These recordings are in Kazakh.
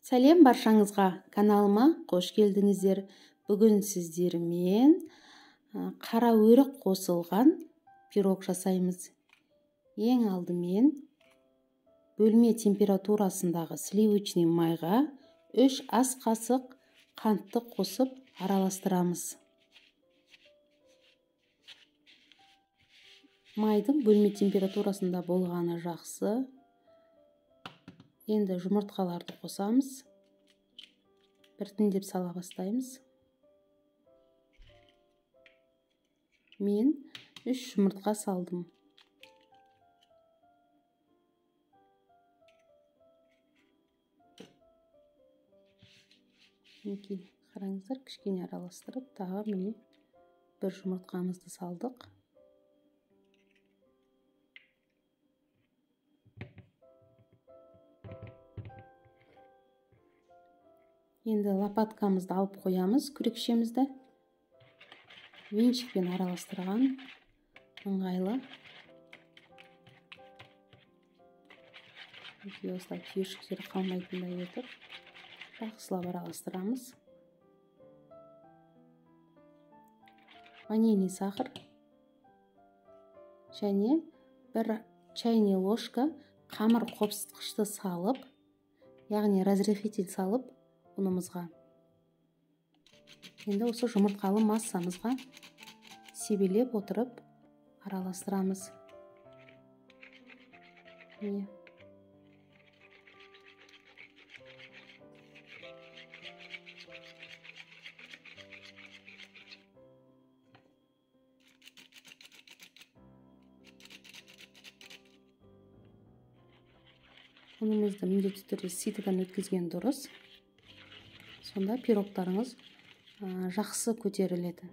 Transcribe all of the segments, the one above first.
Сәлем баршаңызға, каналыма қош келдіңіздер. Бүгін сіздермен қара өрік қосылған пирог жасаймыз. Ең алдымен бөлме температурасындағы сливочный майға 3 ас қасық қантты қосып араластырамыз. Майдың бөлме температурасында болғаны жақсы. Енді жұмыртқаларды қосамыз. Біртіндеп сала бастаймыз. Мен 3 жұмыртқа салдым. Қараңыздар, кішкене араластырып, тағы міне бір жұмыртқамызды салдық. Енді лопаткамызды алып қоямыз, күрекшемізді. Венчикпен араластырған ыңғайлы. Осылай түйіршіктері қалмайтындай етіп жақсылап араластырамыз. Ванильный сахар және 1 чайный ложка қамыр қопсытқышты салып, яғни разрыхитель салып ұнымызға. Енді осы жұмыртқалы массамызға себелеп отырып араластырамыз. Ұнымызды міндетті түрде ситыдан өткізген дұрыс. Сонда пирогтарыңыз жақсы көтеріледі.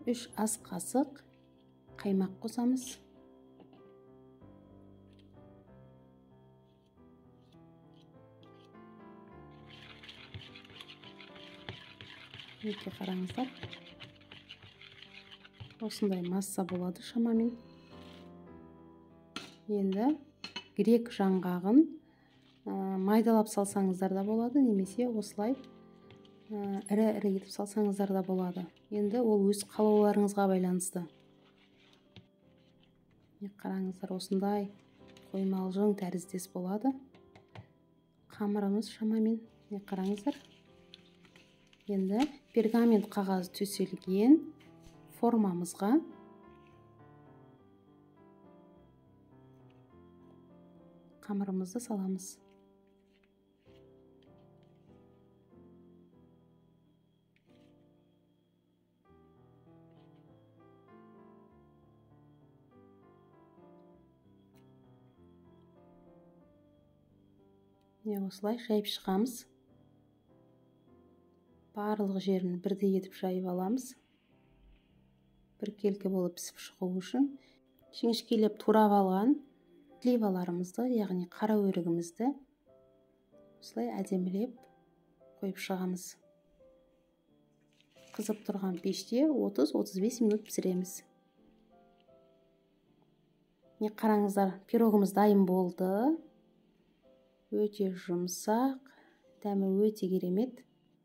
3 ас қасық қаймақ қосамыз. Қараңыздар. Осындай масса болады шамамен. Енді грек жаңғағын майдалап салсаңыздар да болады, немесе осылай ірі-ірі етіп салсаңыздар да болады. Енді ол өз қалауларыңызға байланысты. Қараңыздар, осындай қоймалжың тәріздес болады. Қамырымыз шамамен, қараңыздар. Енді пергамент қағаз төселген формамызға қамырымызды саламыз. Осылай жайып шығамыз. Барлық жерін бірдей етіп жайып аламыз. Біркелкі болып пісіп шығу үшін. Жіңішкелеп турап алған сливаларымызды, яғни қара өрігімізді осылай әдемілеп қойып шығамыз. Қызып тұрған пеште 30-35 минут пісіреміз. Қараңыздар, пирогымыз дайын болды. Өте жұмсақ, дәмі өте керемет.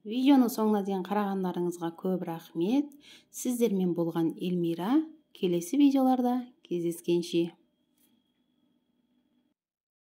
Видеоны соңына дейін қарағандарыңызға көп рахмет. Сіздермен болған Эльмира. Келесі видеоларда кездескенше.